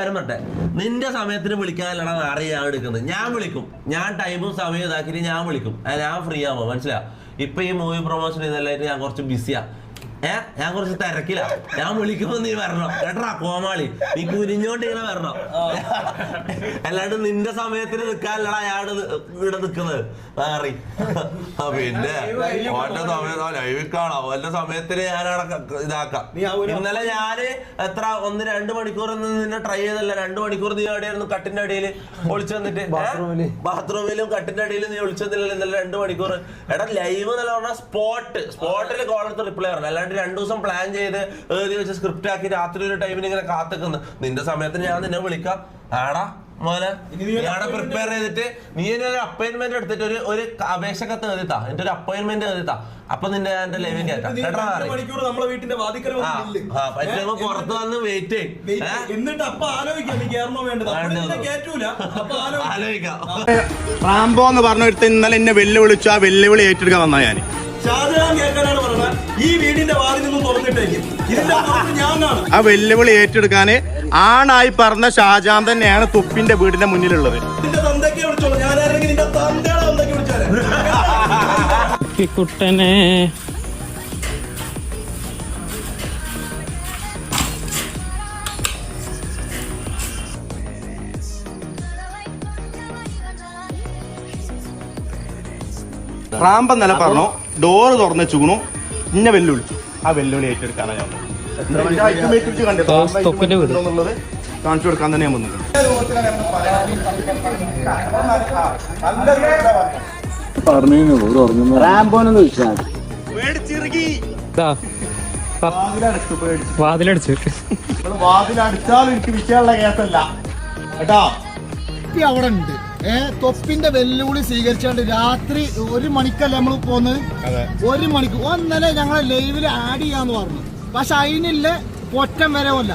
കാര്യം പറഞ്ഞെ, നിന്റെ സമയത്തിന് വിളിക്കാനല്ലടാ നാറി ഞാൻ എടുക്കുന്നത്. ഞാൻ വിളിക്കും, ഞാൻ ടൈമും സമയം ഇതാക്കിയിട്ട് ഞാൻ വിളിക്കും. ഞാൻ ഫ്രീ ആവുമ്പോ മനസ്സിലാ. ഇപ്പൊ ഈ മൂവി പ്രൊമോഷൻ ഇതെല്ലായിട്ട് ഞാൻ കുറച്ച് ബിസിയാ. ഞാൻ കുറച്ച് തിരക്കില്ല. ഞാൻ വിളിക്കുമ്പോ നീ വരണം കേട്ടാ കോമാളി. നീ കുനിഞ്ഞോണ്ട് ഇങ്ങനെ വരണം. അല്ലാണ്ട് നിന്റെ സമയത്തിന് നിക്കാനല്ലടാ ഞാൻ ഇവിടെ നിക്കുന്നത്. മാറി പിന്നെ ഓന്റെ സമയം ലൈവിൽ കാണാം. ഓന്റെ സമയത്തിന് ഞാൻ ഇതാക്കാം. ഇന്നലെ ഞാന് എത്ര 1-2 മണിക്കൂർ നിന്നെ ട്രൈ ചെയ്തല്ല. 2 മണിക്കൂർ നീ എവിടെയായിരുന്നു? കട്ടിന്റെ അടിയിൽ ഒളിച്ചു വന്നിട്ട് ബാത്റൂമിലും കട്ടിന്റെ അടിയിലും നീ ഒളിച്ചു വന്നില്ലല്ലോ ഇന്നലെ 2 മണിക്കൂർ. എടാ ലൈവ് എന്നല്ല പറഞ്ഞാൽ സ്പോട്ടിൽ കോളത്ത് റിപ്ലൈ പറഞ്ഞു. അല്ലാണ്ട് 2 ദിവസം പ്ലാൻ ചെയ്ത് എഴുതി വെച്ച് സ്ക്രിപ്റ്റ് ആക്കി രാത്രി ഒരു ടൈമിന് ഇങ്ങനെ കാത്തിക്കുന്നു. നിന്റെ സമയത്തിന് ഞാൻ നിന്നെ വിളിക്കാം. ആടാ മോനെ, നീയാടെ പ്രിപ്പയർ ചെയ്തിട്ട് നീ ഒരു അപ്പോയിന്റ്മെന്റ് എടുത്തിട്ട് ഒരു അപേക്ഷ കത്ത് എഴുതിത്താ. എന്നിട്ട് ഒരു അപ്പോയിന്റ്മെന്റ് എഴുതിത്താ. അപ്പൊ നിന്റെ എന്റെ ലൈവിൽ കേട്ടാ പറ്റുമ്പോ പുറത്ത് വന്ന് വെയിറ്റ് ആലോചിക്കാം. റാംബോ എന്ന് പറഞ്ഞ ഒരുത്ത ഇന്നലെ എന്നെ വെല്ലുവിളിച്ചു. ആ വെല്ലുവിളി ഏറ്റെടുക്കാൻ വന്നാ ഞാൻ. ഈ വീടിന്റെ വാതിലൊന്നും തുറന്നിട്ടേക്ക്. ആ വെല്ലുവിളി ഏറ്റെടുക്കാന് ആണായി പറഞ്ഞ ഷാജാൻ തന്നെയാണ് തുപ്പിന്റെ വീടിന്റെ മുന്നിലുള്ളത്. കുട്ടനെ റാംബ നില പറഞ്ഞു ഡോറ് തുറന്നു വെച്ചുണു. ഇന്നെ വെല്ലുവിളിച്ചു. ആ വെല്ലുവിളി ഏറ്റെടുക്കാനാണ് ഞാൻ എന്നുള്ളത് കാണിച്ചു കൊടുക്കാൻ തന്നെ ഞാൻ വന്നത്. വാതിലടിച്ചാൽ എനിക്ക് വിഷയമുള്ള കേസല്ല കേട്ടാ. അവിടെ ഉണ്ട് തൊപ്പിന്റെ വെല്ലുവിളി സ്വീകരിച്ചാണ്ട് രാത്രി 1 മണിക്കല്ലേ നമ്മൾ പോന്നത്. 1 മണിക്ക് ഒന്നലെ ഞങ്ങളെ ലൈവിൽ ആഡ് ചെയ്യാന്ന് പറഞ്ഞു. പക്ഷെ അതിനില്ല പൊറ്റം വരെ അല്ല.